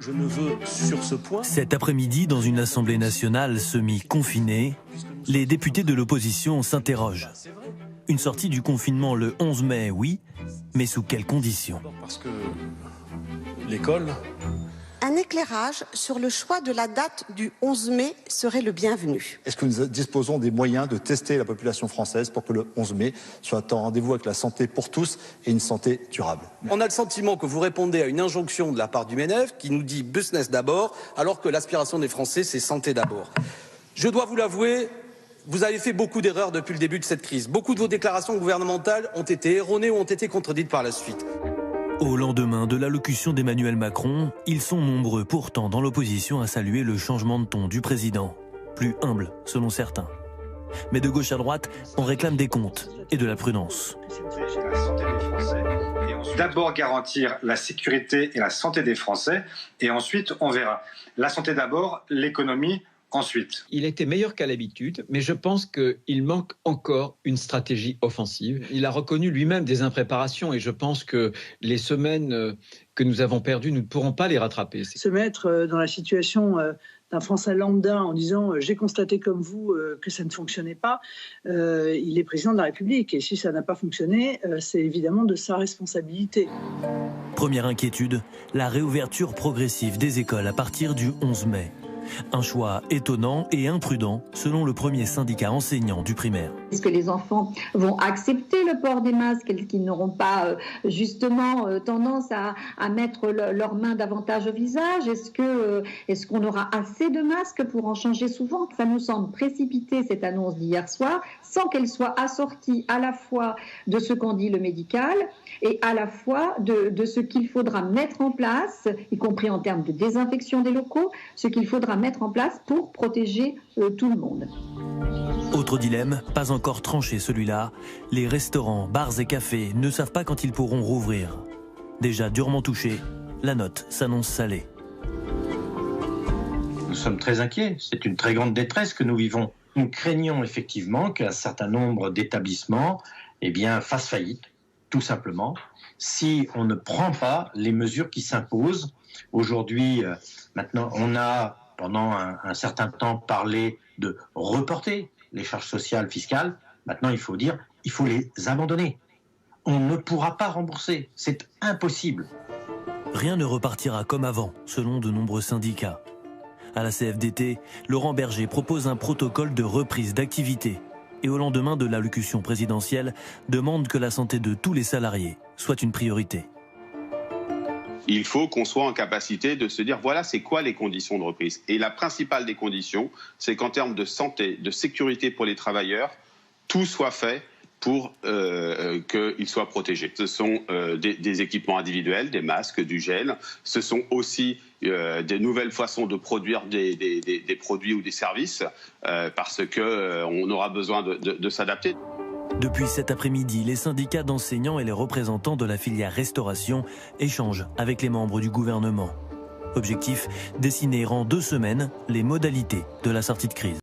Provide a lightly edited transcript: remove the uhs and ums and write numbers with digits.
Je ne veux sur ce point... Cet après-midi, dans une assemblée nationale semi-confinée, les députés de l'opposition s'interrogent. Une sortie du confinement le 11 mai, oui, mais sous quelles conditions? Parce que l'école... Un éclairage sur le choix de la date du 11 mai serait le bienvenu. Est-ce que nous disposons des moyens de tester la population française pour que le 11 mai soit en rendez-vous avec la santé pour tous et une santé durable? On a le sentiment que vous répondez à une injonction de la part du MEDEF qui nous dit business d'abord, alors que l'aspiration des Français, c'est santé d'abord. Je dois vous l'avouer, vous avez fait beaucoup d'erreurs depuis le début de cette crise. Beaucoup de vos déclarations gouvernementales ont été erronées ou ont été contredites par la suite. Au lendemain de l'allocution d'Emmanuel Macron, ils sont nombreux pourtant dans l'opposition à saluer le changement de ton du président. Plus humble, selon certains. Mais de gauche à droite, on réclame des comptes et de la prudence. D'abord garantir la sécurité et la santé des Français, et ensuite on verra. La santé d'abord, l'économie ensuite. Il était meilleur qu'à l'habitude, mais je pense qu'il manque encore une stratégie offensive. Il a reconnu lui-même des impréparations et je pense que les semaines que nous avons perdues, nous ne pourrons pas les rattraper. Se mettre dans la situation d'un Français lambda en disant « j'ai constaté comme vous que ça ne fonctionnait pas », il est président de la République et si ça n'a pas fonctionné, c'est évidemment de sa responsabilité. Première inquiétude, la réouverture progressive des écoles à partir du 11 mai. Un choix étonnant et imprudent, selon le premier syndicat enseignant du primaire. Est-ce que les enfants vont accepter le port des masques, qu'ils n'auront pas justement tendance à mettre leurs mains davantage au visage? Est-ce qu'on aura assez de masques pour en changer souvent? Ça nous semble précipité, cette annonce d'hier soir, sans qu'elle soit assortie à la fois de ce qu'en dit le médical et à la fois de ce qu'il faudra mettre en place, y compris en termes de désinfection des locaux, ce qu'il faudra mettre en place pour protéger tout le monde. Autre dilemme, pas encore tranché celui-là, les restaurants, bars et cafés ne savent pas quand ils pourront rouvrir. Déjà durement touchés, la note s'annonce salée. Nous sommes très inquiets, c'est une très grande détresse que nous vivons. Nous craignons effectivement qu'un certain nombre d'établissements fassent faillite, tout simplement, si on ne prend pas les mesures qui s'imposent. Aujourd'hui, maintenant, on a pendant un certain temps parlé de reporter les charges sociales, fiscales. Maintenant, il faut dire, il faut les abandonner. On ne pourra pas rembourser, c'est impossible. Rien ne repartira comme avant, selon de nombreux syndicats. À la CFDT, Laurent Berger propose un protocole de reprise d'activité et au lendemain de l'allocution présidentielle, demande que la santé de tous les salariés soit une priorité. Il faut qu'on soit en capacité de se dire, voilà, c'est quoi les conditions de reprise? Et la principale des conditions, c'est qu'en termes de santé, de sécurité pour les travailleurs, tout soit fait pour qu'ils soient protégés. Ce sont des équipements individuels, des masques, du gel. Ce sont aussi des nouvelles façons de produire des produits ou des services parce qu'on aura besoin de s'adapter. Depuis cet après-midi, les syndicats d'enseignants et les représentants de la filière restauration échangent avec les membres du gouvernement. Objectif, dessiner en 2 semaines les modalités de la sortie de crise.